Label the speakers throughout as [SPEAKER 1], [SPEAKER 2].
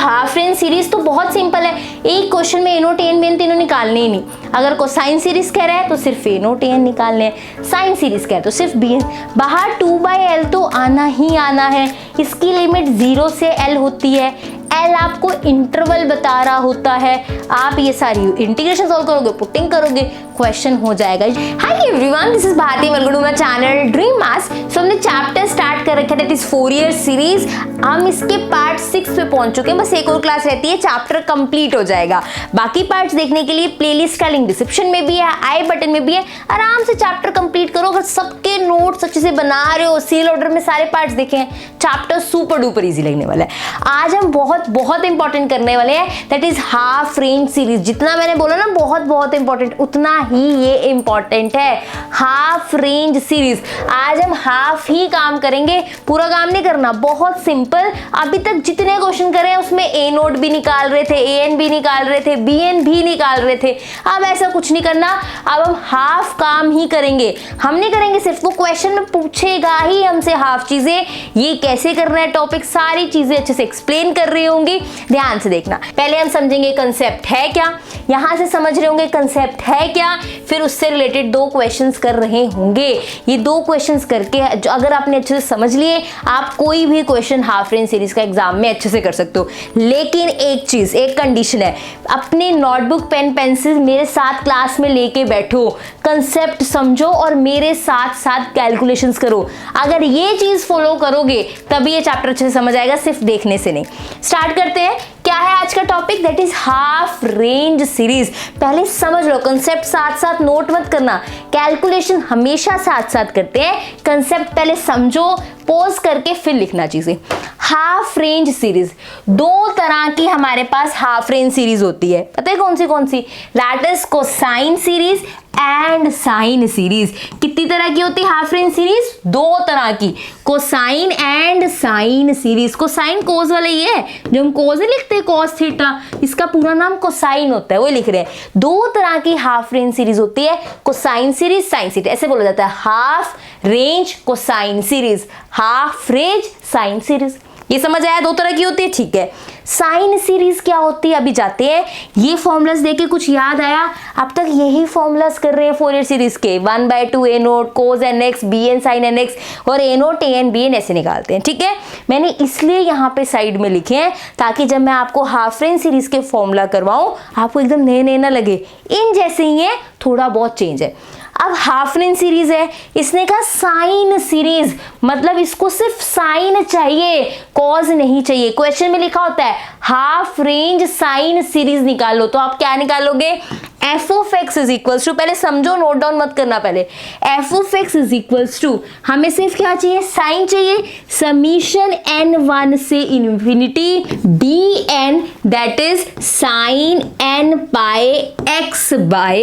[SPEAKER 1] Half range series तो बहुत simple है, एक क्वेश्चन में ए नोट एन बीएन तीनों निकालने ही नहीं। अगर कोसाइन सीरीज कह रहा है तो सिर्फ ए नोट एन निकालने हैं, साइन सीरीज कह रहा है तो सिर्फ बी एन। बाहर 2/L तो आना ही आना है, इसकी लिमिट 0 से L होती है, L आपको इंटरवल बता रहा होता है। आप ये सारी इंटीग्रेशन सॉल्व करोगे, पुटिंग करोगे, क्वेश्चन हो जाएगा। Hi everyone, this is Bharti, welcome to my channel dream maths. So हमने चैप्टर स्टार्ट कर रखा है, दैट इज 4 ईयर सीरीज। हम इसके पार्ट 6 पे पहुंच चुके हैं, बस एक और क्लास रहती है, चैप्टर कंप्लीट हो जाएगा। बाकी पार्ट्स देखने के लिए प्लेलिस्ट का लिंक डिस्क्रिप्शन में भी है, आई बटन में भी है। आराम से चैप्टर कंप्लीट करो। अगर सबके नोट्स अच्छे से बना रहे हो, सीरियल ऑर्डर में सारे पार्ट्स देखे हैं, चैप्टर सुपर डुपर इजी लगने वाला है। आज हम बहुत इंपॉर्टेंट करने वाले हैं, that is half range series. जितना मैंने बोला ना बहुत इंपॉर्टेंट, उतना ही ये इंपॉर्टेंट है, हाफ रेंज सीरीज। आज हम हाफ ही काम करेंगे, पूरा काम नहीं करना, बहुत सिंपल। अभी तक जितने क्वेश्चन करे उसमें ए नोट भी निकाल रहे थे, ए एन भी निकाल रहे थे, बी एन भी निकाल रहे थे। अब ऐसा कुछ नहीं करना, अब हम हाफ काम ही करेंगे। हम नहीं करेंगे सिर्फ, वो क्वेश्चन में पूछेगा ही हमसे हाफ चीजें, ये कैसे करना है टॉपिक, सारी चीजें अच्छे से एक्सप्लेन कर रही होंगी। ध्यान से देखना, पहले हम समझेंगे कंसेप्ट है क्या, यहां से समझ रहे होंगे कंसेप्ट है क्या, फिर उससे रिलेटेड 2 क्वेश्चंस कर रहे होंगे। ये 2 क्वेश्चंस करके अगर आपने अच्छे से समझ लिए, आप कोई भी क्वेश्चन हाफ रेंज सीरीज का एग्जाम में अच्छे से कर सकते हो। लेकिन एक चीज, एक कंडीशन है, अपने नोटबुक पेन पेंसिल मेरे साथ क्लास में लेके बैठो, कंसेप्ट समझो और मेरे साथ साथ कैलकुलेशंस करो। अगर ये चीज फॉलो करोगे तभी ये चैप्टर अच्छे से समझ आएगा, सिर्फ देखने से नहीं। स्टार्ट करते हैं। क्या है आज का topic, that is half range series. पहले समझ लो कंसेप्ट, साथ साथ नोट मत करना, कैलकुलेशन हमेशा साथ साथ करते हैं। कंसेप्ट पहले समझो, पॉज करके फिर लिखना चीजें। हाफ रेंज सीरीज, 2 तरह की हमारे पास हाफ रेंज सीरीज होती है। पता है कौन सी? That is cosine series and sine series. कितनी तरह की होती है हाफ रेंज सीरीज? 2 तरह की, cosine and sine series. Cosine cos वाला ये है जो हम कोस नहीं लिखते, कोस थीटा, इसका पूरा नाम कोसाइन होता है, वो लिख रहे हैं। 2 तरह की हाफ रेंज सीरीज होती है, कोसाइन सीरीज, साइन सीरीज, ऐसे बोला जाता है, half range cosine series, half range sine series. ये समझ आया, 2 तरह की होती है, ठीक है। साइन सीरीज क्या होती है, अभी जाते हैं। ये फॉर्मूलाज देके कुछ याद आया? अब तक यही फॉर्मूलाज कर रहे हैं 4 ईयर सीरीज के, 1/2 A naught cos N X B N sine N X, और A naught A N B N ऐसे निकालते हैं, ठीक है। मैंने इसलिए यहाँ पे साइड में लिखे हैं ताकि जब मैं आपको हाफ रेंज सीरीज के फॉर्मूला करवाऊं आपको एकदम नए ना लगे, इन जैसे ही है, थोड़ा बहुत चेंज है। अब हाफ रेंज सीरीज है, इसने कहा साइन सीरीज, मतलब इसको सिर्फ साइन चाहिए, कॉज नहीं चाहिए। क्वेश्चन में लिखा होता है हाफ रेंज साइन सीरीज निकालो, तो आप क्या निकालोगे? F of x is equals to, पहले समझो, नोट डाउन मत करना, पहले f of x is equals to, हमें सिर्फ क्या चाहिए? साइन चाहिए, समीशन n1 से infinity d n, that is sine n by x by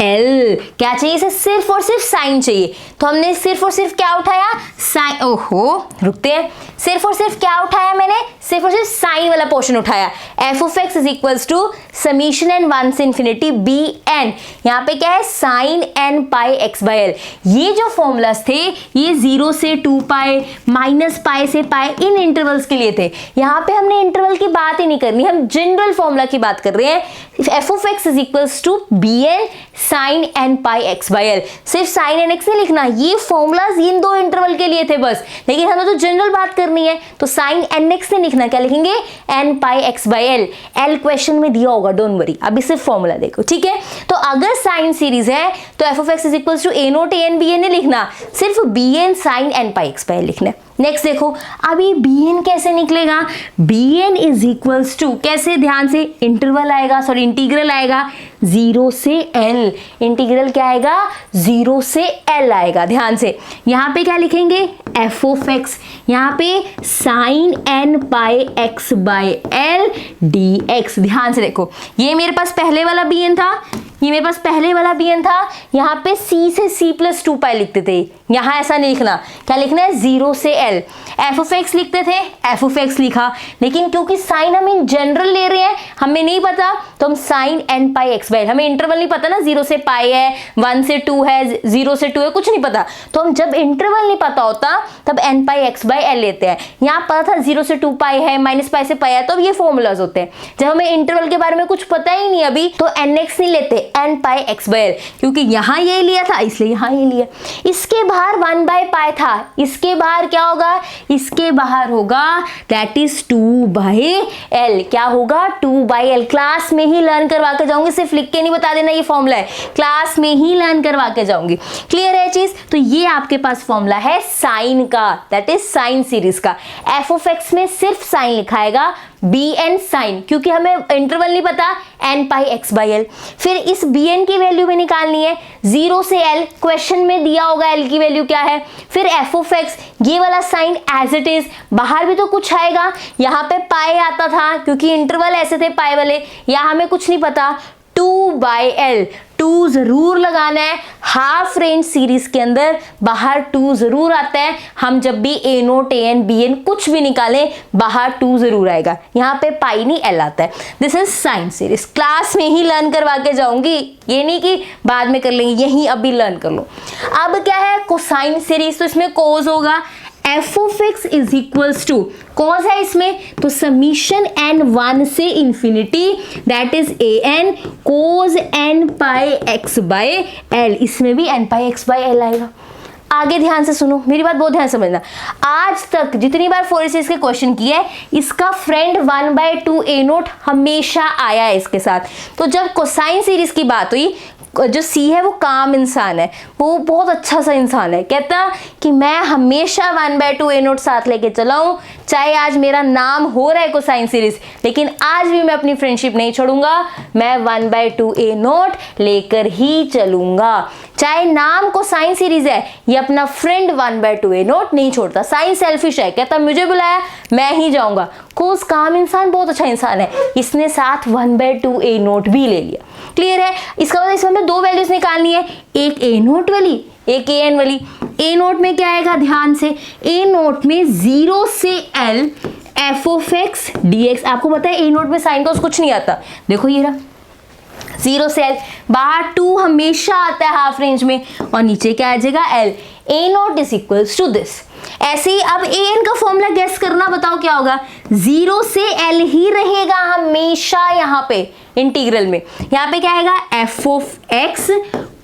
[SPEAKER 1] l. क्या चाहिए? इसे सिर्फ और सिर्फ साइन चाहिए, तो हमने सिर्फ और सिर्फ क्या उठाया? साइन। ओहो, रुकते हैं, सिर्फ और सिर्फ क्या उठाया मैंने? सिर्फ और सिर्फ साइन वाला पोर्शन उठाया। F of x is equals to summation n1 से इन्फिनिटी बी एन, यहाँ पे क्या है? Sine n pi x by l. ये जो फॉर्मूलाज थे ये 0 से 2 पाई, माइनस पाई से पाई, इन इंटरवल्स के लिए थे। यहाँ पे हमने इंटरवल की बात ही नहीं करनी, हम जनरल फॉर्मूला की बात कर रहे हैं। F of x is equals to b N sine n pi x by l. सिर्फ साइन n x नहीं लिखना, ये फॉर्मूलाज इन 2 इंटरवल के लिए थे बस, लेकिन हमें तो जनरल बात करनी है, तो साइन n x नहीं लिखना, क्या लिखेंगे? n pi x by L. L question में दिया होगा, डोंट वरी, अभी सिर्फ फॉर्मूला देखो, ठीक है। तो अगर साइन सीरीज है तो f of x is equals to a naught A N B n नहीं लिखना, सिर्फ b N sine n pi x by l लिखना है। नेक्स्ट देखो, अभी बी एन कैसे निकलेगा? B n is equals to, कैसे? ध्यान से, इंटरवल आएगा, सॉरी इंटीग्रल आएगा 0 से L। इंटीग्रल क्या आएगा? 0 से L आएगा। ध्यान से, यहाँ पे क्या लिखेंगे? एफ ऑफ एक्स, यहाँ पे sine n pi x by l d x. ध्यान से देखो, ये मेरे पास पहले वाला बी एन था, ये मेरे पास पहले वाला बी एन था, यहाँ पे c से c प्लस 2 पाई लिखते थे, यहाँ ऐसा नहीं लिखना, क्या लिखना है? 0 से L। एफ ऑफ एक्स लिखते थे, एफ ऑफ एक्स लिखा, लेकिन क्योंकि साइन हम इन जनरल ले रहे हैं, हमें नहीं पता तो हम sine n pi x by l, हमें इंटरवल नहीं पता ना, 0 से पाई है, 1 से 2 है, 0 से 2 है, कुछ नहीं पता, तो हम जब इंटरवल नहीं पता होता तब n pi x by l लेते हैं। यहाँ पता था 0 से 2 पाई है, माइनस पाई से पाई है, तो ये फॉर्मूलाज होते हैं। जब हमें इंटरवल के बारे में कुछ पता ही नहीं अभी, तो एन एक्स नहीं लेते, n pi x by l, क्योंकि यहाँ ये लिया था इसलिए यहाँ ये लिया। इसके बाहर 1 बाय पाई था, इसके बाहर क्या होगा, इसके बाहर होगा दैट इज 2 बाय एल। क्या होगा, 2 बाय एल। क्लास में ही लर्न करवा के जाऊंगी, सिर्फ लिख के नहीं बता देना ये फॉर्मूला है, क्लास में ही लर्न करवा के जाऊंगी। क्लियर है चीज? तो ये आपके पास फॉर्मूला है साइन का, दैट इज साइन सीरीज का। एफ ऑफ एक्स में सिर्फ साइन लिखाएगा, बी एन साइन, क्योंकि हमें इंटरवल नहीं पता, n pi x by l. फिर इस बी एन की वैल्यू भी निकालनी है, 0 से एल, क्वेश्चन में दिया होगा एल की वैल्यू क्या है। फिर एफ ऑफ एक्स, ये वाला साइन एज इट इज, बाहर भी तो कुछ आएगा, यहाँ पे पाई आता था क्योंकि इंटरवल ऐसे थे पाई वाले, यहाँ हमें कुछ नहीं पता, 2 बाय एल, 2 जरूर लगाना है। हाफ रेंज सीरीज के अंदर बाहर 2 जरूर आता है, हम जब भी ए naught, A N, B N कुछ भी निकालें बाहर 2 जरूर आएगा, यहाँ पे पाई नहीं एल आता है। This is sine series, class में ही लर्न करवा के जाऊंगी, ये नहीं कि बाद में कर लेंगे, यही अभी लर्न कर लो। अब क्या है, कोसाइन सीरीज, तो इसमें कोस होगा, f of x is equals to, cos है इसमें तो समीशन एन 1 से infinity, that is a n cos n pi x by l, इसमें भी n pi x by l आएगा। आगे ध्यान से सुनो, मेरी बात बहुत ध्यान से समझना। आज तक जितनी बार फोरियर सीरीज के क्वेश्चन किए है, इसका फ्रेंड 1/2 ए नोट हमेशा आया है इसके साथ। तो जब कोसाइन सीरीज की बात हुई, जो सी है वो काम इंसान है, वो बहुत अच्छा सा इंसान है, कहता कि मैं हमेशा 1/2 ए नोट साथ लेके चला हूँ, चाहे आज मेरा नाम हो रहा है कोसाइन सीरीज, लेकिन आज भी मैं अपनी फ्रेंडशिप नहीं छोड़ूंगा, मैं 1/2 ए नोट लेकर ही चलूंगा। चाहे नाम कोसाइन सीरीज है, ये अपना फ्रेंड 1/2 ए नोट नहीं छोड़ता। साइन सेल्फिश है, कहता मुझे बुलाया मैं ही जाऊंगा। कोस काम इंसान बहुत अच्छा इंसान है, इसने साथ 1/2 ए नोट भी ले लिया। क्लियर है? इसका मतलब इसमें 2 वैल्यूज निकालनी है, एक ए नोट वाली, एक ए एन वाली। ए नोट में क्या आएगा, ध्यान से, ए नोट में 0 से L F of x D x. आपको पता है ए नोट में साइन का कुछ नहीं आता, देखो ये रहा 0 से एल, बाहर 2 हमेशा आता है हाफ रेंज में, और नीचे क्या आ जाएगा l. A naught is equals to this. ऐसे ही अब ए एन का फॉर्मूला गेस करना, बताओ क्या होगा, 0 से एल ही रहेगा हमेशा यहाँ पे इंटीग्रल में। यहाँ पे क्या आएगा, f of x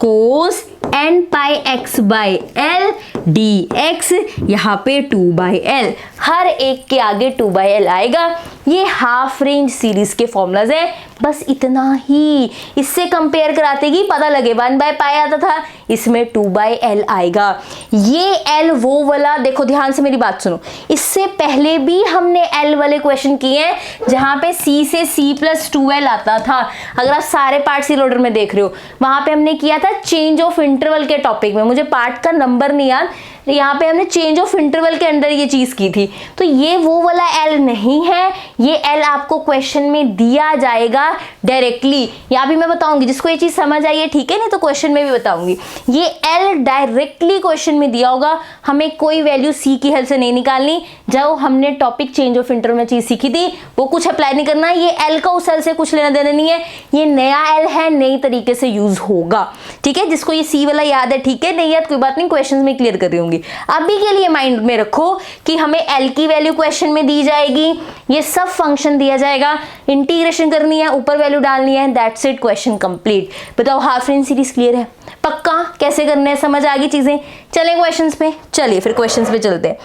[SPEAKER 1] cos n pi x by l d x, यहाँ पे 2 बाई एल, हर एक के आगे 2 बाई एल आएगा। ये हाफ रेंज सीरीज के फॉर्मूलाज है, बस इतना ही। इससे कंपेयर कराते ही पता लगे 1 बाय पाई आता था, इसमें 2 बाय एल आएगा। ये एल वो वाला, देखो ध्यान से मेरी बात सुनो, इससे पहले भी हमने एल वाले क्वेश्चन किए हैं जहां पे सी से सी प्लस 2l आता था। अगर आप सारे पार्ट सी लोडर में देख रहे हो, वहां पे हमने किया था चेंज ऑफ इंटरवल के टॉपिक में, मुझे पार्ट का नंबर नहीं याद, यहाँ पे हमने चेंज ऑफ इंटरवल के अंदर ये चीज की थी। तो ये वो वाला एल नहीं है, ये एल आपको क्वेश्चन में दिया जाएगा डायरेक्टली। यहाँ भी मैं बताऊंगी, जिसको ये चीज समझ आई है ठीक है, नहीं तो क्वेश्चन में भी बताऊंगी। ये एल डायरेक्टली क्वेश्चन में दिया होगा, हमें कोई वैल्यू सी की हेल्प से नहीं निकालनी। जो हमने टॉपिक चेंज ऑफ इंटरवल में चीज सीखी थी वो कुछ अप्लाई नहीं करना, ये एल का उस एल से कुछ लेना देना नहीं है, ये नया एल है, नई तरीके से यूज होगा। ठीक है, जिसको ये सी वाला याद है ठीक है, नहीं याद कोई बात नहीं, क्वेश्चन में क्लियर कर रही होंगी। अभी के लिए माइंड में रखो कि हमें एल की वैल्यू क्वेश्चन में दी जाएगी, ये सब फंक्शन दिया जाएगा, इंटीग्रेशन करनी है, ऊपर वैल्यू डालनी है, दैट्स इट, क्वेश्चन कंप्लीट। बताओ हाफ रेंज सीरीज क्लियर है? पक्का? कैसे करने हैं, समझ आ गई चीजें? चले क्वेश्चंस पे, चलिए फिर क्वेश्चंस पे चलते हैं।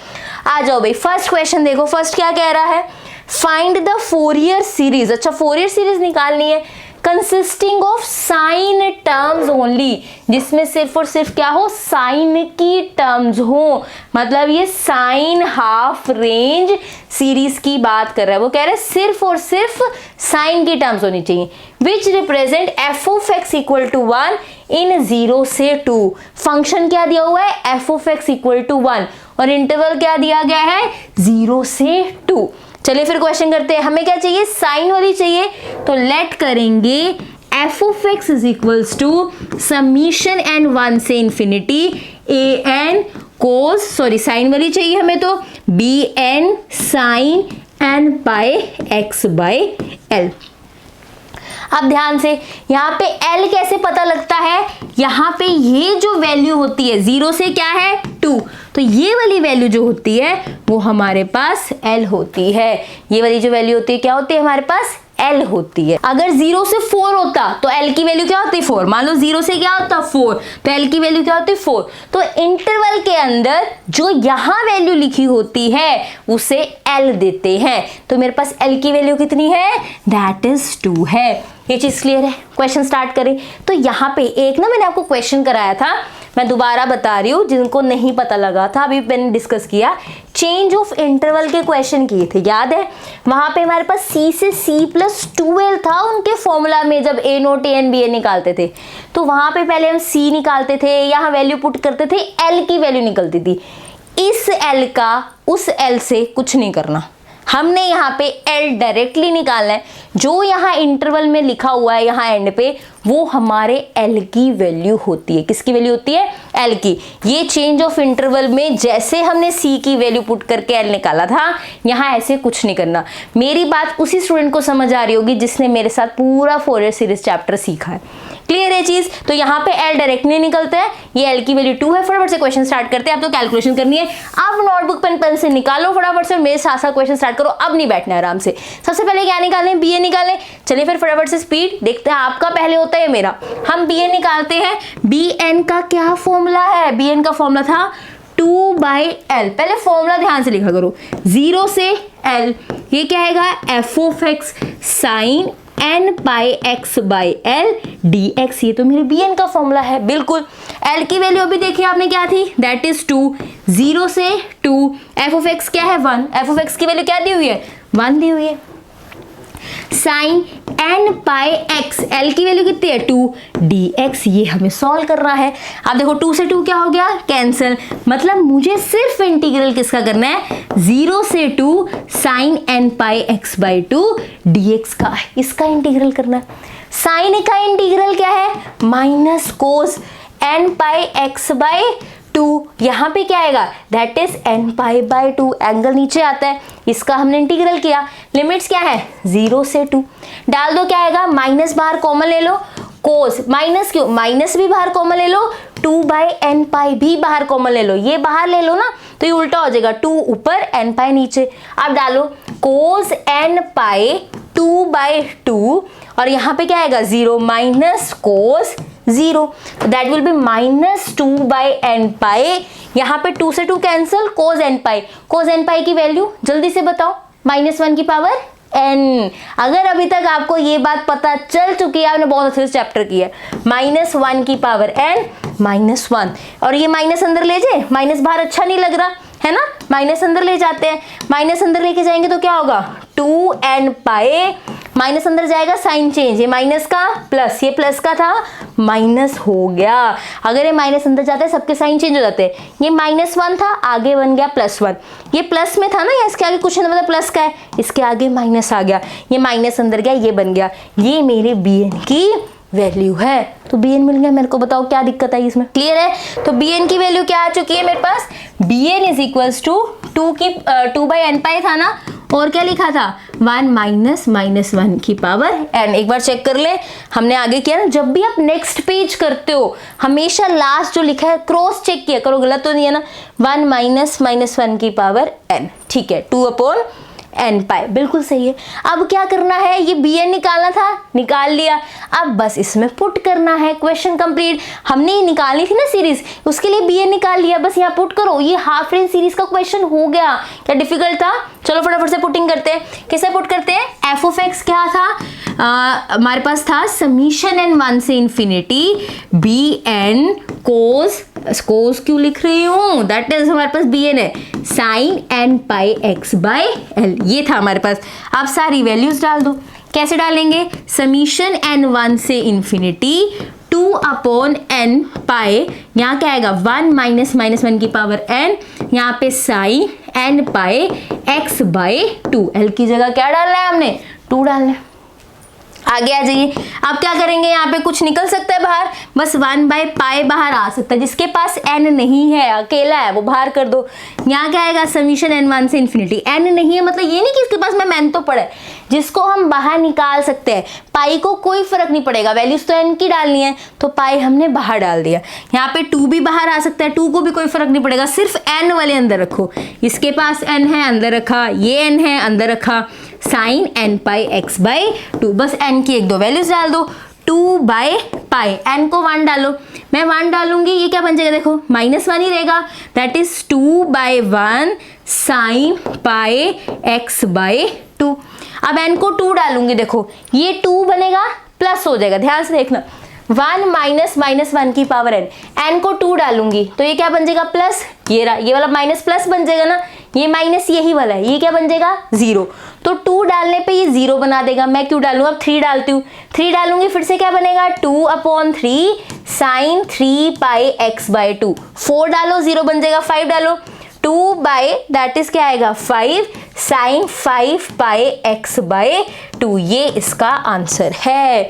[SPEAKER 1] आ जाओ भाई, फर्स्ट क्वेश्चन देखो, फर्स्ट क्या कह रहा है, फाइंड द फोरियर सीरीज। अच्छा, फोरियर सीरीज निकालनी है consisting of sine terms only, जिसमें सिर्फ और सिर्फ क्या हो, साइन की टर्म्स हो। मतलब ये साइन हाफ रेंज सीरीज की बात कर रहा है, वो कह रहा है सिर्फ और सिर्फ साइन की टर्म्स होनी चाहिए, which represent f of x equal to 1 in 0 से 2। फंक्शन क्या दिया हुआ है, f of x equal to 1, और इंटरवल क्या दिया गया है, 0 से 2। चलिए फिर क्वेश्चन करते हैं, हमें क्या चाहिए, साइन वाली चाहिए, तो लेट करेंगे f of x is equals to summation n 1 से infinity a n cos, sorry sine वाली चाहिए हमें, तो b N sine n by x by l. अब ध्यान से यहाँ पे L कैसे पता लगता है, यहाँ पे ये जो वैल्यू होती है 0 से क्या है 2, तो ये वाली वैल्यू जो होती है वो हमारे पास L होती है। ये वाली जो वैल्यू होती है क्या होती है हमारे पास L होती है। अगर 0 से 4 होता तो L की वैल्यू क्या होती 4। मान लो 0 से क्या होता 4, तो L की वैल्यू क्या होती 4। तो इंटरवल के अंदर जो यहाँ वैल्यू लिखी होती है उसे L देते हैं। तो मेरे पास L की वैल्यू कितनी है, दैट इज 2 है। ये चीज क्लियर है। क्वेश्चन स्टार्ट करें। तो यहाँ पे एक ना मैंने आपको क्वेश्चन कराया था, मैं दोबारा बता रही हूँ जिनको नहीं पता लगा था, अभी मैंने डिस्कस किया, चेंज ऑफ इंटरवल के क्वेश्चन किए थे, याद है। वहां पे हमारे पास C से C+12 था उनके फॉर्मूला में, जब A नोट AN BN निकालते थे तो वहां पे पहले हम C निकालते थे, यहाँ वैल्यू पुट करते थे, L की वैल्यू निकलती थी। इस L का उस L से कुछ नहीं करना, हमने यहाँ पे L डायरेक्टली निकालना है। जो यहाँ इंटरवल में लिखा हुआ है यहाँ एंड पे, वो हमारे L की वैल्यू होती है। किसकी वैल्यू होती है, L की। ये चेंज ऑफ इंटरवल में जैसे हमने C की वैल्यू पुट करके L निकाला था, यहाँ ऐसे कुछ नहीं करना। मेरी बात उसी स्टूडेंट को समझ आ रही होगी जिसने मेरे साथ पूरा फोरियर सीरीज चैप्टर सीखा है। क्लियर है चीज। तो यहाँ पे L डायरेक्ट नहीं निकलता है, ये L की वैल्यू 2 है। फटाफट से क्वेश्चन स्टार्ट करते हैं। अब तो कैलकुलेशन करनी है। अब नोटबुक पेन पेंसिल निकालो फटाफट से, मेरे साथ साथ क्वेश्चन स्टार्ट करो। अब नहीं बैठना है, आराम से। सबसे पहले क्या निकालें, BN निकालें। चलिए फिर फटाफट से स्पीड देखते हैं, आपका पहले होता है मेरा। हम BN निकालते हैं। BN का क्या फॉर्मूला है, BN का फॉर्मूला था 2/L। पहले फॉर्मूला ध्यान से लिखा करो, 0 से L, ये क्या आएगा f(x) sin n पाई x/L dx। ये तो मेरे BN का फॉर्मूला है। बिल्कुल। L की वैल्यू अभी देखिए आपने क्या थी, दैट इज 2। 0 से 2, f(x) क्या है 1, f(x) की वैल्यू क्या दी हुई है 1 दी हुई है। साइन n पाई x, L की वैल्यू कितनी है 2, dx। ये हमें सॉल्व करना है। अब देखो 2 से 2 क्या हो गया, कैंसिल। मतलब मुझे सिर्फ इंटीग्रल किसका करना है, 0 से 2 साइन n पाई x/2 dx का, इसका इंटीग्रल करना है। साइन का इंटीग्रल क्या है, माइनस कोस n पाई x/2। यहाँ पे क्या आएगा, दैट इज n पाई/2। एंगल नीचे आता है, इसका हमने इंटीग्रल किया। लिमिट्स क्या है 0 से 2। डाल दो, क्या आएगा, माइनस बाहर कॉमन ले लो, कोस माइनस, क्यों माइनस भी बाहर कॉमन ले लो, 2/n पाई भी बाहर कॉमन ले लो। ये बाहर ले लो ना तो ये उल्टा हो जाएगा, 2 ऊपर n पाई नीचे। अब डालो कोस n पाई 2/2, और यहाँ पे क्या आएगा 0 minus cos 0, that will be minus 2/n पाई। यहाँ पे 2 से 2 कैंसिल, कोस n पाई। कोस n पाई की वैल्यू जल्दी से बताओ, -1 की पावर n। अगर अभी तक आपको ये बात पता चल चुकी है, आपने बहुत अच्छे से चैप्टर किया है, -1 की पावर n -1। और ये माइनस अंदर ले जाए, माइनस बाहर अच्छा नहीं लग रहा है ना, माइनस अंदर ले जाते हैं। माइनस अंदर लेके जाएंगे तो क्या होगा 2n पाई, माइनस अंदर जाएगा साइन चेंज, ये माइनस का प्लस, ये प्लस का था माइनस हो गया। अगर ये माइनस अंदर जाता है सबके साइन चेंज हो जाते हैं। ये -1 था, आगे बन गया +1। ये प्लस में था ना, या इसके आगे कुछ नहीं, मतलब प्लस का है, इसके आगे माइनस आ गया, ये माइनस अंदर गया, ये बन गया। ये मेरे BN की वैल्यू है। तो BN मिल गया मेरे को, बताओ क्या दिक्कत आई इसमें। क्लियर है। तो BN की वैल्यू क्या आ चुकी है मेरे पास, BN is equals to 2/n pi था ना, और क्या लिखा था 1 माइनस -1 की पावर n। एक बार चेक कर ले, हमने आगे किया ना, जब भी आप नेक्स्ट पेज करते हो हमेशा लास्ट जो लिखा है क्रॉस चेक किया करो, गलत तो नहीं है ना। 1 माइनस -1 की पावर n, ठीक है, 2/n पाई, बिल्कुल सही है। अब क्या करना है, ये BN निकालना था, निकाल लिया। अब बस इसमें पुट करना है, क्वेश्चन कंप्लीट। हमने ये निकालनी थी ना सीरीज, उसके लिए BN निकाल लिया, बस यहाँ पुट करो। ये हाफ रेंज सीरीज का क्वेश्चन हो गया। क्या डिफिकल्ट था, चलो फटाफट से पुटिंग करते हैं। कैसे पुट करते हैं, f(x) क्या था हमारे पास था समीशन n1 से इन्फिनिटी BN कोस क्यों लिख रही हूँ, दैट इज हमारे पास BN है साइन n पाई x/L, ये था हमारे पास। आप सारी वैल्यूज डाल दो। कैसे डालेंगे, समीशन n1 से इन्फिनिटी 2/n पाई, यहाँ क्या आएगा 1 माइनस -1 की पावर n, यहाँ पे साइन n पाई x/2। L की जगह क्या डालना है हमने 2 डालना है। आगे आ जाइए। अब क्या करेंगे, यहाँ पे कुछ निकल सकता है बाहर, बस 1/π बाहर आ सकता है। जिसके पास n नहीं है, अकेला है, वो बाहर कर दो। यहाँ क्या आएगा, समीशन n1 से इन्फिनिटी। n नहीं है मतलब ये नहीं कि इसके पास में n तो पड़ा है, जिसको हम बाहर निकाल सकते हैं। पाई को कोई फर्क नहीं पड़ेगा, वैल्यूज तो n की डालनी है, तो पाई हमने बाहर डाल दिया। यहाँ पे 2 भी बाहर आ सकता है, 2 को भी कोई फर्क नहीं पड़ेगा, सिर्फ n वाले अंदर रखो। इसके पास n है, अंदर रखा, ये n है, अंदर रखा, साइन nπx/2, बस n की 1-2 वैल्यूज डाल दो। 2/π, n को 1 डालो, मैं 1 डालूंगी, ये क्या बन जाएगा, देखो -1 ही रहेगा, दैट इज 2/1 साइन πx/2। अब n को 2 डालूंगी, देखो ये 2 बनेगा, प्लस हो जाएगा, ध्यान से देखना, 1 - 1 की पावर n को 2 डालूंगी तो ये क्या बन जाएगा, प्लस, ये रहा, ये वाला माइनस प्लस बन जाएगा ना, ये माइनस यही वाला है, ये क्या बन जाएगा, 0। तो 2 डालने पे ये 0 बना देगा। मैं क्यों डालूँ, अब 3 डालती हूँ, 3 डालूंगी, फिर से क्या बनेगा, 2/3 साइन 3πx/2। 4 डालो, 0 बन जाएगा, 5 डालो, 2 दैट इज क्या आएगा, 5 साइन 5πx/2। ये इसका आंसर है।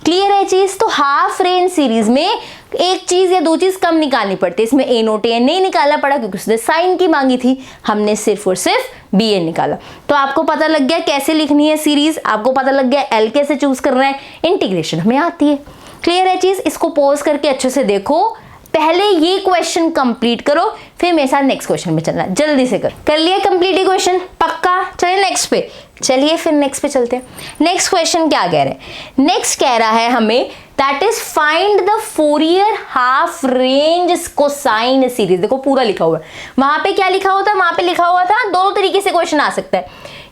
[SPEAKER 1] क्लियर है चीज। तो हाफ रेंज सीरीज में एक चीज या 2 चीज कम निकालनी पड़ती है, इसमें a नोट n नहीं निकालना पड़ा क्योंकि उसने साइन की मांगी थी, हमने सिर्फ और सिर्फ bn निकाला। तो आपको पता लग गया कैसे लिखनी है सीरीज, आपको पता लग गया l कैसे चूज करना है, इंटीग्रेशन हमें आती है। क्लियर है चीज। इसको पॉज करके अच्छे से देखो, पहले ये क्वेश्चन कंप्लीट करो, फिर मेरे साथ नेक्स्ट क्वेश्चन में चलना, जल्दी से कर लिया कंप्लीट ये क्वेश्चन, पक्का। चलिए नेक्स्ट पे, चलिए फिर नेक्स्ट पे चलते हैं। नेक्स्ट क्वेश्चन क्या कह रहे हैं, नेक्स्ट कह रहा है हमें that is find the Fourier half range cosine series. देखो पूरा लिखा हुआ है, वहां पे क्या लिखा हुआ था, वहां पे लिखा हुआ था, दो तरीके से क्वेश्चन आ सकता है।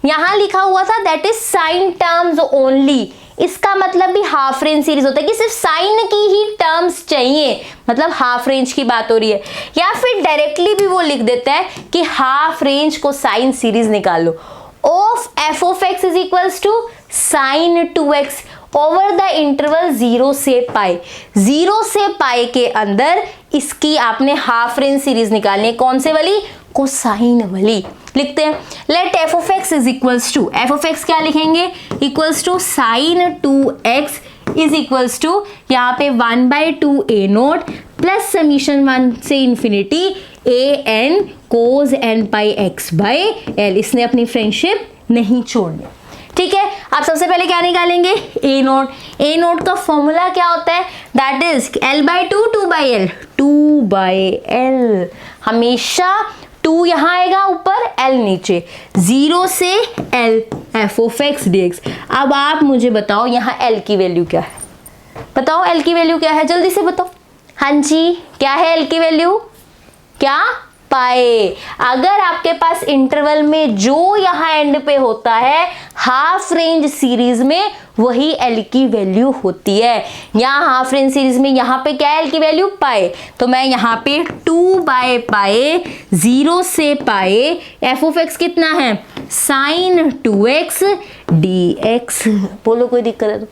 [SPEAKER 1] यहां लिखा हुआ था that is sign terms only, इसका मतलब भी हाफ रेंज सीरीज होता है कि सिर्फ साइन की ही टर्म्स चाहिए, मतलब हाफ रेंज की बात हो रही है। या फिर डायरेक्टली भी वो लिख देता है कि हाफ रेंज को साइन सीरीज निकाल लो, of F of x is equals to sine 2x over the interval 0 से पाई। 0 से पाई के अंदर इसकी आपने हाफ रेंज सीरीज निकालनी है, कौन से वाली, कोसाइन वाली। लिखते हैं, let f of x is equals to, f of x क्या लिखेंगे, equals to sine 2x is equals to यहाँ पे 1/2 a नोट प्लस समीशन 1 से इंफिनिटी an cos nπx/l। इसने अपनी फ्रेंडशिप नहीं छोड़नी, ठीक है। आप सबसे पहले क्या निकालेंगे, a नोट। a नोट का फॉर्मूला क्या होता है, that is l/2 2/l, 2/l हमेशा 2 यहाँ आएगा ऊपर, l नीचे, 0 से l f of x dx। अब आप मुझे बताओ यहाँ l की वैल्यू क्या है, बताओ l की वैल्यू क्या है, जल्दी से बताओ। हाँ जी, क्या है l की वैल्यू, क्या, पाए। अगर आपके पास इंटरवल में जो यहाँ एंड पे होता है हाफ रेंज सीरीज में, वही l की वैल्यू होती है। यहाँ हाफ रेंज सीरीज में यहाँ पे क्या है l की वैल्यू, पाए। तो मैं यहाँ पे 2/पाए 0 से पाए एफ ऑफ एक्स कितना है, साइन 2x dx। बोलो कोई दिक्कत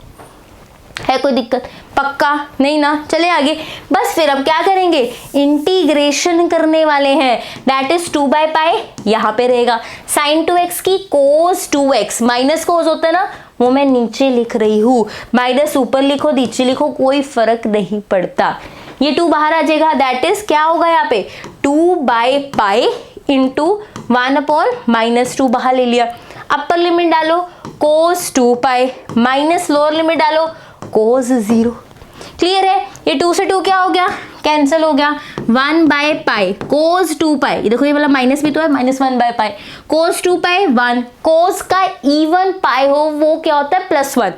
[SPEAKER 1] है कोई दिक्कत, पक्का नहीं ना। चले आगे, बस फिर अब क्या करेंगे, इंटीग्रेशन करने वाले हैं, दैट इज 2/पाई यहाँ पे रहेगा, साइन 2x की कोस 2x, माइनस कोस होता है ना, वो मैं नीचे लिख रही हूँ, माइनस ऊपर लिखो नीचे लिखो कोई फर्क नहीं पड़ता। ये 2 बाहर आ जाएगा, दैट इज क्या होगा यहाँ पे 2/पाई इंटू 1/-2 बाहर ले लिया। अपर लिमिट डालो कोस 2π माइनस लोअर लिमिट डालो कोस 0। क्लियर है, ये 2 से 2 क्या हो गया, कैंसिल हो गया, 1/पाई कोस 2π, ये देखो ये वाला माइनस भी तो है, -1/पाई कोस 2π 1, कोस का इवन पाई हो वो क्या होता है +1,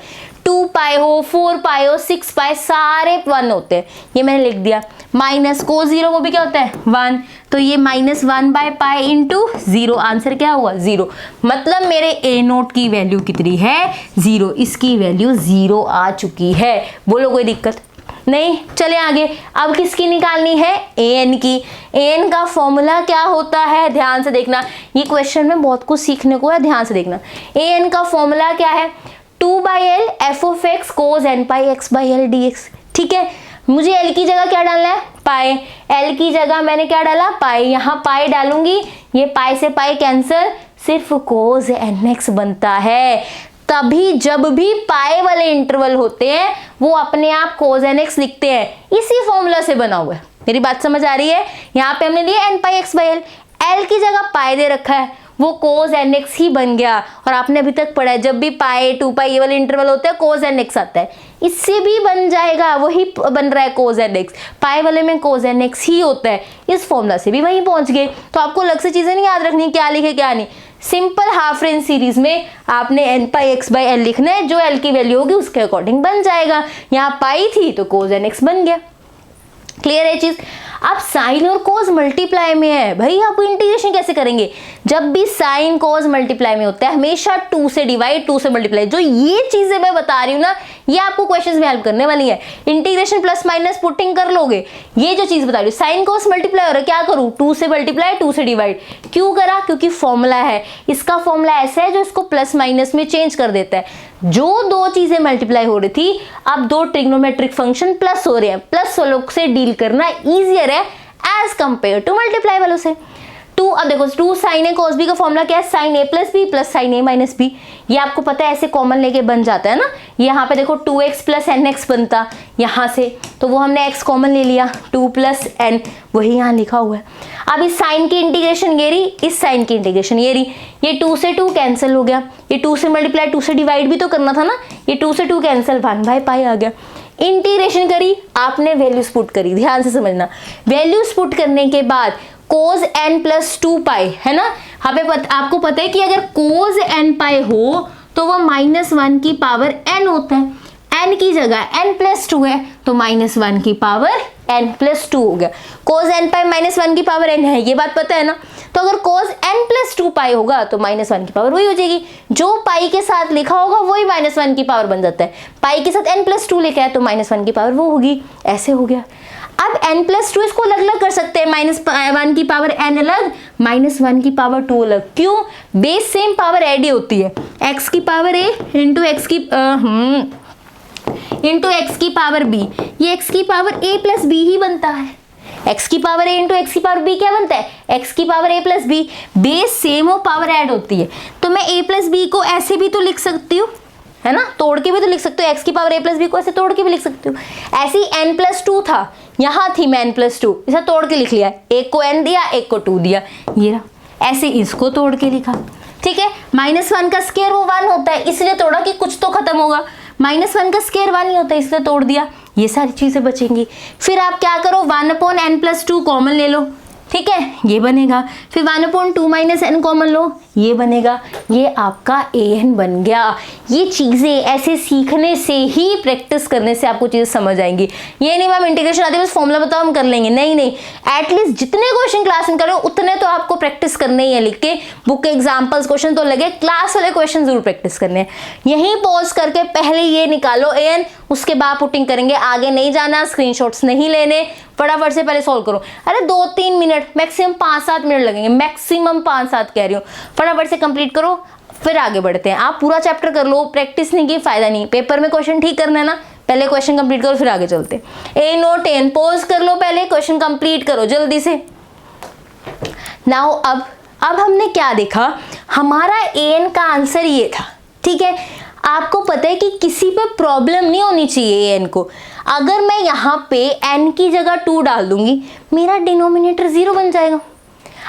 [SPEAKER 1] 2π हो 4π हो 6π सारे 1 होते हैं, ये मैंने लिख दिया। माइनस कोस 0 वो भी क्या होता है 1, तो ये -1/पाई इंटू 0, आंसर क्या हुआ 0। मतलब मेरे a नोट की वैल्यू कितनी है 0, इसकी वैल्यू 0 आ चुकी है। बोलो कोई दिक्कत नहीं। चले आगे, अब किसकी निकालनी है, an की। an का फॉर्मूला क्या होता है, ध्यान से देखना, ये क्वेश्चन में बहुत कुछ सीखने को है, ध्यान से देखना। an का फॉर्मूला क्या है, 2/l F of x cos nπx/l dx। ठीक है, मुझे l की जगह क्या डालना है, पाई। l की जगह मैंने क्या डाला, पाई, यहाँ पाई डालूंगी, ये पाई से पाई कैंसिल, सिर्फ कोस nx बनता है। तभी जब भी पाए वाले इंटरवल होते हैं वो अपने आप cos nx लिखते हैं। इसी फॉर्मूला से बना हुआ है। मेरी बात समझ आ रही है? यहाँ पे हमने लिया n pi x by L, L की जगह पाई दे रखा है, वो cos nx ही बन गया। और आपने अभी तक पढ़ा है जब भी पाई 2 पाई ये वाले इंटरवल होते हैं cos nx आता है, इससे भी बन जाएगा, वही बन रहा है cos nx, पाई वाले में cos nx ही होता है। इस फॉर्मूला से भी वहीं पहुंच गए। तो आपको अलग से चीजें नहीं याद रखनी क्या लिखे क्या नहीं, सिंपल हाफ रेंज सीरीज में आपने n pi x by L लिखना है, जो l की वैल्यू होगी उसके अकॉर्डिंग बन जाएगा। यहाँ पाई थी तो cos nx बन गया। क्लियर है चीज? अब साइन और कोस मल्टीप्लाई में है, भाई आप इंटीग्रेशन कैसे करेंगे? जब भी साइन कोस मल्टीप्लाई में होता है हमेशा 2 से डिवाइड 2 से मल्टीप्लाई। जो ये चीजें मैं बता रही हूँ ना, ये आपको क्वेश्चंस में हेल्प करने वाली है। इंटीग्रेशन प्लस माइनस पुटिंग कर लोगे। ये जो चीज बता रही हूँ साइन कोस मल्टीप्लाई हो रहा है, क्या करूँ? 2 से मल्टीप्लाई 2 से डिवाइड। क्यों करा? क्योंकि फॉर्मूला है, इसका फॉर्मूला ऐसा है जो इसको प्लस माइनस में चेंज कर देता है। जो दो चीजें मल्टीप्लाई हो रही थी अब दो ट्रिग्नोमेट्रिक फंक्शन प्लस हो रहे हैं, प्लस वालों से डील करना इजियर है एज कंपेयर टू मल्टीप्लाई वालों से। 2 अब देखो 2 साइन ए कॉस बी का फॉर्मूला क्या है? साइन ए प्लस बी प्लस साइन ए माइनस बी। ये आपको पता है ऐसे कॉमन लेके बन जाता है ना। यहाँ पे देखो 2x प्लस एन एक्स बनता यहाँ से, तो वो हमने x कॉमन ले लिया, 2 प्लस एन वही यहाँ लिखा हुआ है। अब इस साइन की इंटीग्रेशन ये रही, इस साइन की इंटीग्रेशन ये रही, ये 2 से 2 कैंसिल हो गया, ये 2 से मल्टीप्लाई 2 से डिवाइड भी तो करना था ना, ये 2 से 2 कैंसिल, 1 बाई पाई आ गया। इंटीग्रेशन करी आपने, वैल्यूज पुट करी, ध्यान से समझना। वैल्यूज पुट करने के बाद cos n प्लस 2 पाई है ना, आपको पता है कि अगर cos n पाई हो तो वो -1 की पावर n होता है। n की जगह n प्लस 2 है तो -1 की पावर n प्लस 2 हो गया। cos n पाई -1 की पावर n है, ये बात पता है ना। तो अगर cos n प्लस 2 पाई होगा तो -1 की पावर वही हो जाएगी, जो पाई के साथ लिखा होगा वही -1 की पावर बन जाता है। पाई के साथ n प्लस 2 लिखा है तो -1 की पावर वो होगी, ऐसे हो गया। अब n प्लस 2 इसको अलग अलग कर सकते हैं, -1 की पावर n अलग, -1 की पावर 2 अलग। क्यों? बेस सेम पावर ऐड ही होती है, x की पावर a इंटू x की पावर b, ये x की पावर a प्लस b ही बनता है। x की पावर a इंटू x की पावर b क्या बनता है? x की power a plus b, base same हो पावर ऐड होती है। तो मैं a प्लस b को ऐसे भी तो लिख सकती हूँ, है ना, तोड़ के भी तो लिख सकते हो। x की पावर a प्लस b को ऐसे तोड़ के भी लिख सकते हो। ऐसे ही n प्लस 2 था, यहाँ थी मैं n प्लस 2, इसे तोड़ के लिख लिया, एक को n दिया एक को 2 दिया, ये रहा। ऐसे इसको तोड़ के लिखा, ठीक है। -1 का स्क्वायर वो 1 होता है इसलिए तोड़ा कि कुछ तो खत्म होगा, -1 का स्क्वायर 1 ही होता है इसलिए तोड़ दिया। ये सारी चीजें बचेंगी। फिर आप क्या करो, 1/n प्लस 2 कॉमन ले लो, ठीक है, ये बनेगा। फिर 1/2 माइनस n कॉमन लो, ये बनेगा। ये आपका an बन गया। ये चीज़ें ऐसे सीखने से ही, प्रैक्टिस करने से आपको चीज़ें समझ आएंगी। ये नहीं मैम इंटीग्रेशन आती है बस फॉर्मूला बताओ हम कर लेंगे, नहीं नहीं, एटलीस्ट जितने क्वेश्चन क्लास में करो उतने तो आपको प्रैक्टिस करने ही है। लिख के बुक के एग्जाम्पल्स क्वेश्चन तो लगे, क्लास वाले क्वेश्चन जरूर प्रैक्टिस करने हैं। यहीं पॉज करके पहले ये निकालो an, उसके बाद पुटिंग करेंगे। आगे नहीं जाना, स्क्रीनशॉट्स नहीं लेने, फटाफट से पहले सॉल्व करो। अरे 2-3 मिनट, मैक्सिमम 5-7 मिनट लगेंगे, मैक्सिमम 5-7 कह रही हूँ। फटाफट से कंप्लीट करो, फिर आगे बढ़ते हैं। आप पूरा चैप्टर कर लो, प्रैक्टिस नहीं की फायदा नहीं। पेपर में क्वेश्चन ठीक करना है ना, पहले क्वेश्चन कंप्लीट करो फिर आगे चलते। ए नोट 10 पॉज कर लो, पहले क्वेश्चन कंप्लीट करो जल्दी से। नाउ अब हमने क्या देखा, हमारा an का आंसर ये था, ठीक है। आपको पता है कि किसी पे प्रॉब्लम नहीं होनी चाहिए an को। अगर मैं यहाँ पे n की जगह 2 डाल दूंगी मेरा डिनोमिनेटर 0 बन जाएगा।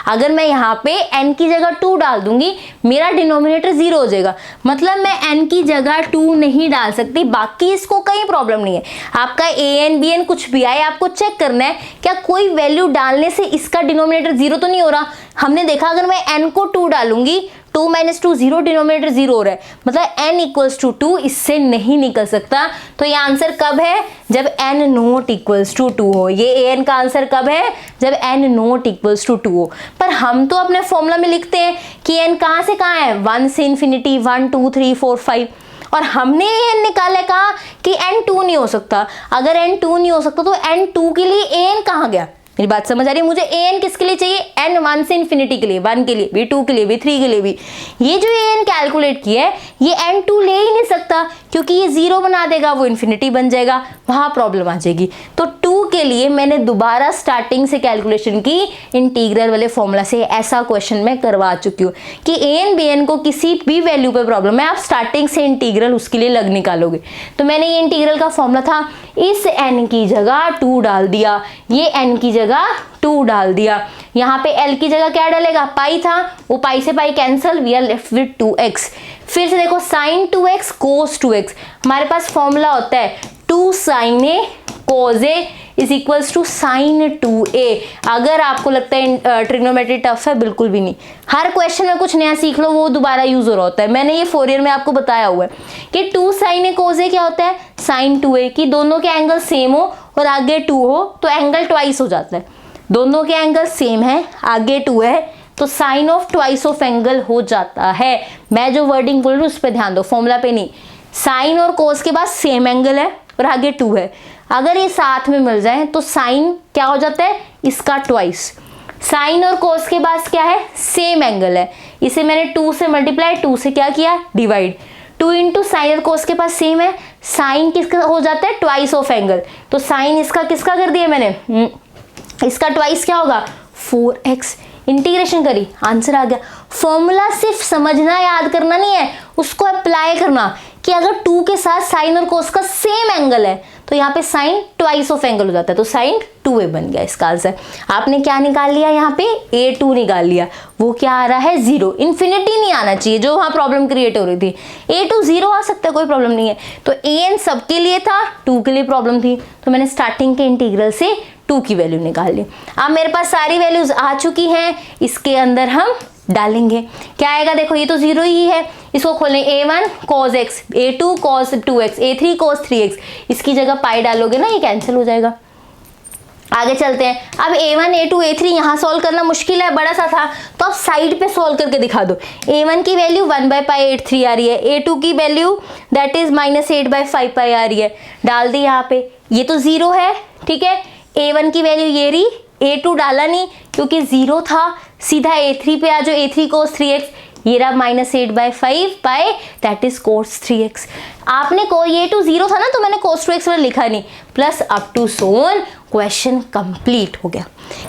[SPEAKER 1] अगर मैं यहाँ पे n की जगह 2 डाल दूंगी मेरा डिनोमिनेटर 0 हो जाएगा। मतलब मैं n की जगह 2 नहीं डाल सकती, बाकी इसको कहीं प्रॉब्लम नहीं है। आपका an bn कुछ भी आए, आपको चेक करना है क्या कोई वैल्यू डालने से इसका डिनोमिनेटर 0 तो नहीं हो रहा। हमने देखा अगर मैं n को 2 डालूंगी 2 - 2 0, डिनोमिनेटर 0 हो रहा है, मतलब n = 2, इससे नहीं निकल सकता। तो ये आंसर कब है, जब n ≠ 2 हो। ये an का आंसर कब है, जब n ≠ 2 हो। पर हम तो अपने फॉर्मूला में लिखते हैं कि n कहाँ से कहाँ है, 1 से इन्फिनिटी, 1 2 3 4 5, और हमने n निकाला, कहा कि n 2 नहीं हो सकता। अगर n 2 नहीं हो सकता तो n 2 के लिए an कहाँ गया। मेरी बात समझ आ रही है? मुझे an किसके लिए चाहिए, n 1 से इन्फिनिटी के लिए, 1 के लिए भी, 2 के लिए भी, 3 के लिए भी। ये जो an कैलकुलेट किया है ये n 2 ले ही नहीं सकता, क्योंकि ये 0 बना देगा, वो इन्फिनिटी बन जाएगा, वहां प्रॉब्लम आ जाएगी। तो 2 के लिए मैंने दोबारा स्टार्टिंग से कैलकुलेशन की इंटीग्रल वाले फॉर्मूला से। ऐसा क्वेश्चन मैं करवा चुकी हूँ कि an bn को किसी भी वैल्यू पे प्रॉब्लम है, आप स्टार्टिंग से इंटीग्रल उसके लिए लग निकालोगे। तो मैंने ये इंटीग्रल का फॉर्मूला था, इस n की जगह 2 डाल दिया, ये n की जगह 2 डाल दिया, यहाँ पे l की जगह क्या डालेगा, पाई था, वो पाई से pi cancel, we are left with 2x। फिर से देखो sin 2x cos 2x, हमारे पास फॉर्मूला होता है 2 sin a cos a is equals to sin 2a। अगर आपको लगता है ट्रिग्नोमेट्री टफ है, बिल्कुल भी नहीं, हर क्वेश्चन में कुछ नया सीख लो, वो दोबारा यूज हो रहा होता है। मैंने ये 4 ईयर में आपको बताया हुआ है कि 2 sin a cos a क्या होता है, sin 2a, कि दोनों के एंगल सेम हो और आगे 2 हो तो एंगल ट्वाइस हो जाता है। दोनों के एंगल सेम है, आगे 2 है तो sine of twice of angle हो जाता है। मैं जो वर्डिंग बोल रही हूँ उस पर ध्यान दो, फॉर्मूला पे नहीं। साइन और कोस के बाद सेम एंगल है और आगे 2 है, अगर ये साथ में मिल जाए तो साइन क्या हो जाता है, इसका ट्वाइस। साइन और कोस के बाद क्या है, सेम एंगल है, इसे मैंने 2 से मल्टीप्लाई, 2 से क्या किया, डिवाइड। 2 इंटू साइन और कोस के पास सेम है, साइन किसका हो जाता है, ट्वाइस ऑफ एंगल, तो साइन इसका किसका कर दिया मैंने, इसका ट्वाइस क्या होगा, 4x। इंटीग्रेशन करी, आंसर आ गया। फॉर्मूला सिर्फ समझना याद करना नहीं है, उसको अप्लाई करना कि अगर 2 के साथ साइन और कोस का सेम एंगल है तो यहाँ पे साइन ट्वाइस ऑफ एंगल हो जाता है, तो साइन 2a बन गया इसका आंसर। आपने क्या निकाल लिया, यहाँ पे a2 निकाल लिया, वो क्या आ रहा है, 0। इन्फिनिटी नहीं आना चाहिए जो वहाँ प्रॉब्लम क्रिएट हो रही थी, a2 0 आ सकता है, कोई प्रॉब्लम नहीं है। तो an सबके लिए था, 2 के लिए प्रॉब्लम थी, तो मैंने स्टार्टिंग के इंटीग्रल से 2 की वैल्यू निकाल ली। अब मेरे पास सारी वैल्यूज आ चुकी हैं, इसके अंदर हम डालेंगे, क्या आएगा, देखो ये तो 0 ही है, इसको खोलें, a1 cos x, a2 cos 2x, a3 cos 3x, इसकी जगह पाई डालोगे ना, ये कैंसिल हो जाएगा। आगे चलते हैं। अब a1 a2 a3 यहाँ सॉल्व करना मुश्किल है, बड़ा सा था, तो आप साइड पे सॉल्व करके दिखा दो। a1 की वैल्यू 1/π/8 आ रही है, a2 की वैल्यू दैट इज -8/5 आ रही है, डाल दी यहाँ पे, ये तो 0 है, ठीक है। a1 की वैल्यू ये रही, a2 डाला नहीं क्योंकि 0 था, सीधा a3 पे आ जाओ, a3 cos 3x, ये रहा -8/5 दैट इज cos 3x। आपने को ये टू 0 था ना, तो मैंने cos 2x वाला लिखा नहीं, plus up to so on, question complete हो गया।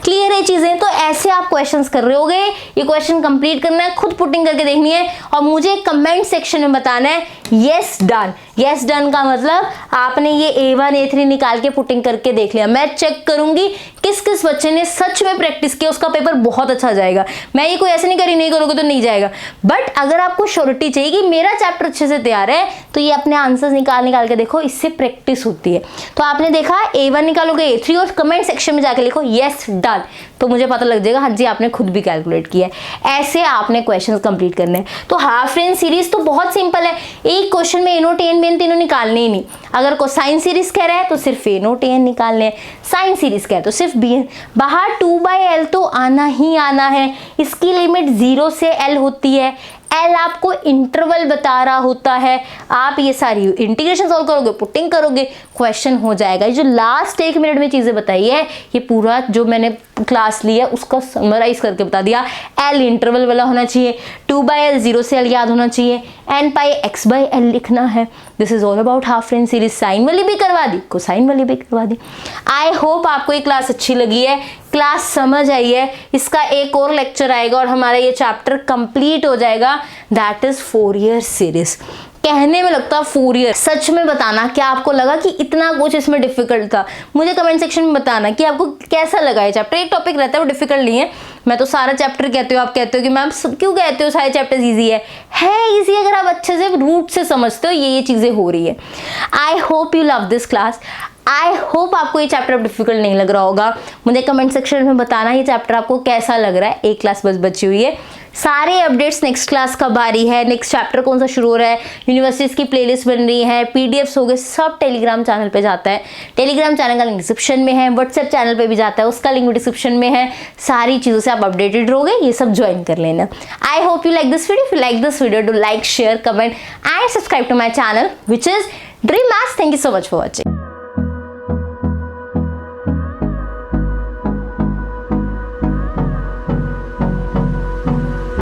[SPEAKER 1] क्लियर है चीजें, तो ऐसे आप क्वेश्चंस कर रहे होगे, ये क्वेश्चन कंप्लीट करना है, खुद पुटिंग करके देखनी है और मुझे कमेंट सेक्शन में बताना है यस डन। यस डन का मतलब आपने ये a1 a3 निकाल के पुटिंग करके देख लिया। मैं चेक करूंगी किस किस बच्चे ने सच में प्रैक्टिस किया, उसका पेपर बहुत अच्छा जाएगा। मैं ये कोई ऐसे नहीं करी, नहीं करोगे तो नहीं जाएगा, बट अगर आपको श्योरिटी चाहिए कि मेरा चैप्टर अच्छे से तैयार है, तो ये अपने आंसर्स निकाल के देखो, इससे प्रैक्टिस होती है। तो आपने देखा a1 निकालोगे a3 और कमेंट सेक्शन में जाके लिखो यस डन, तो मुझे पता लग जाएगा हाँ जी आपने खुद भी कैलकुलेट किया है। ऐसे आपने क्वेश्चंस कंप्लीट करने हैं। तो हाफ रेंज सीरीज तो बहुत सिंपल है, एक क्वेश्चन में a0 tan bn तीनों निकालने ही नहीं। अगर कोसाइन सीरीज कह रहा है तो सिर्फ a0 tan निकालने हैं, साइन सीरीज कह रहा है तो सिर्फ bn। बाहर 2/l तो आना ही आना है, इसकी लिमिट 0 से l होती है, L आपको इंटरवल बता रहा होता है। आप ये सारी इंटीग्रेशन सॉल्व करोगे, पुटिंग करोगे, क्वेश्चन हो जाएगा। ये जो लास्ट 1 मिनट में चीजें बताई है, ये पूरा जो मैंने क्लास ली है उसका समराइज करके बता दिया। L इंटरवल वाला होना चाहिए, 2/l 0 से L याद होना चाहिए, n/x/l लिखना है। This is all about half range series. Sine वाली भी करवा दी, कोसाइन वाली भी करवा दी। आई होप आपको ये क्लास अच्छी लगी है, क्लास समझ आई है। इसका एक और लेक्चर आएगा और हमारा ये चैप्टर कंप्लीट हो जाएगा, दैट इज 4 ईयर सीरीज। कहने में लगता 4 ईयर, सच में बताना क्या आपको लगा कि इतना कुछ इसमें डिफिकल्ट था। मुझे कमेंट सेक्शन में बताना कि आपको कैसा लगा ये चैप्टर। एक टॉपिक रहता है वो डिफिकल्ट नहीं है, मैं तो सारा चैप्टर कहती हूँ, आप कहते हो कि मैम क्यों कहते हो सारे चैप्टर्स इजी है इजी अगर आप अच्छे से रूट से समझते हो ये चीजें हो रही है। आई hope you love this class. I hope आपको ये चैप्टर डिफिकल्ट नहीं लग रहा होगा। मुझे कमेंट सेक्शन में बताना ये चैप्टर आपको कैसा लग रहा है। एक क्लास बस बची हुई है, सारे अपडेट्स नेक्स्ट क्लास कब आ रही है, नेक्स्ट चैप्टर कौन सा शुरू हो रहा है, यूनिवर्सिटीज की प्लेलिस्ट बन रही है, पीडीएफ्स हो गए, सब टेलीग्राम चैनल पे जाता है। टेलीग्राम चैनल का लिंक डिस्क्रिप्शन में है, व्हाट्सएप चैनल पे भी जाता है, उसका लिंक डिस्क्रिप्शन में है। सारी चीज़ों से आप अपडेटेड रहोगे, ये सब ज्वाइन कर लेना। I hope you like this video. If you like this video do like, share, comment and subscribe to my channel which is Dream Maths. Thank you so much for watching.